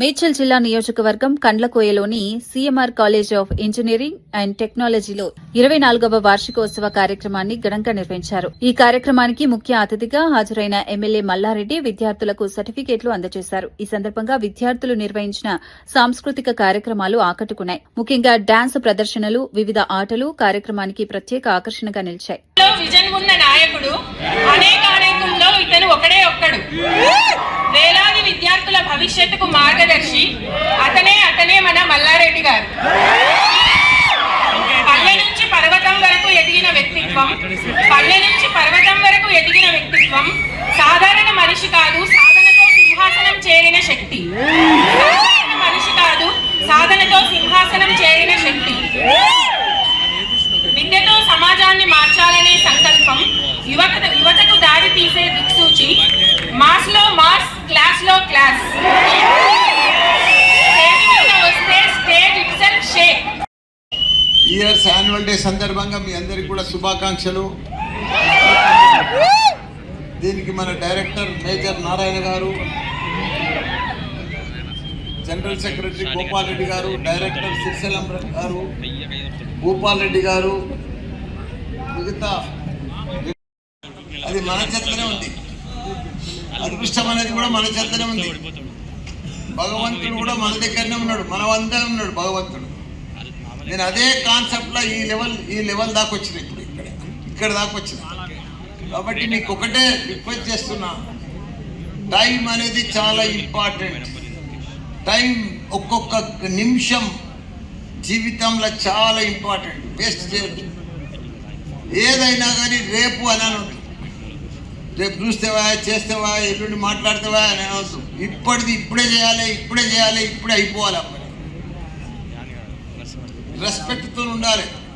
మేడ్చల్ జిల్లా నియోజకవర్గం కండ్లకోయలోని CMR college of engineering and టెక్నాలజీలో 24వ వార్షికోత్సవ కార్యక్రమాన్ని ఘనంగా నిర్వహించారు. ఈ కార్యక్రమానికి ముఖ్య అతిథిగా హాజరైన ఎమ్మెల్యే మల్లారెడ్డి విద్యార్థులకు సర్టిఫికేట్లు అందజేశారు. ఈ సందర్భంగా విద్యార్థులు నిర్వహించిన సాంస్కృతిక కార్యక్రమాలు ఆకట్టుకున్నాయి. ముఖ్యంగా డాన్స్ ప్రదర్శనలు, వివిధ ఆటలు కార్యక్రమానికి ప్రత్యేక ఆకర్షణగా నిలిచాయి. వేలాది విద్యార్థుల భవిష్యత్తుకు మార్గదర్శి అతనే మన మల్లారెడ్డి గారు. పల్లె నుంచి పర్వతం వరకు ఎదిగిన వ్యక్తిత్వం సాధారణ మనిషి కాదు, సాధనతో సింహాసనం చేరిన శక్తి. విద్యతో సమాజాన్ని మార్చాలనే సంకల్పం, యువతకు దారి తీసే దిక్సూచి, మాస్ లో మాస్, క్లాస్ లో క్లాస్. ఇయర్స్ యాన్యువల్ డే సందర్భంగా మీ అందరికి కూడా శుభాకాంక్షలు. దీనికి మన డైరెక్టర్ మేజర్ నారాయణ గారు, జనరల్ సెక్రటరీ గోపాల్ రెడ్డి గారు, డైరెక్టర్ సిరిసెలం గారు, భూపాల్ రెడ్డి గారు, మిగతా అది మన చేతనే ఉంది. అదృష్టం అనేది కూడా మన చేతనే ఉంది. భగవంతుడు కూడా మన దగ్గరనే ఉన్నాడు, మన వద్ద ఉన్నాడు భగవంతుడు. నేను అదే కాన్సెప్ట్లో ఈ లెవెల్ దాకా వచ్చిన, ఇప్పుడు ఇక్కడ దాకా వచ్చిన. కాబట్టి మీకు ఒకటే రిక్వెస్ట్ చేస్తున్నా, టైం అనేది చాలా ఇంపార్టెంట్. టైం ఒక్కొక్క నిమిషం జీవితంలో చాలా ఇంపార్టెంట్. వేస్ట్ చేయొద్దు. ఏదైనా కానీ రేపు అని ఉంటుంది. రేపు చూస్తేవా, చేస్తేవా, ఎల్లుండి మాట్లాడతావా అని అనవద్దు. ఇప్పుడే చేయాలి, ఇప్పుడే అయిపోవాలి. అప్పుడు రెస్పెక్ట్తో ఉండాలి.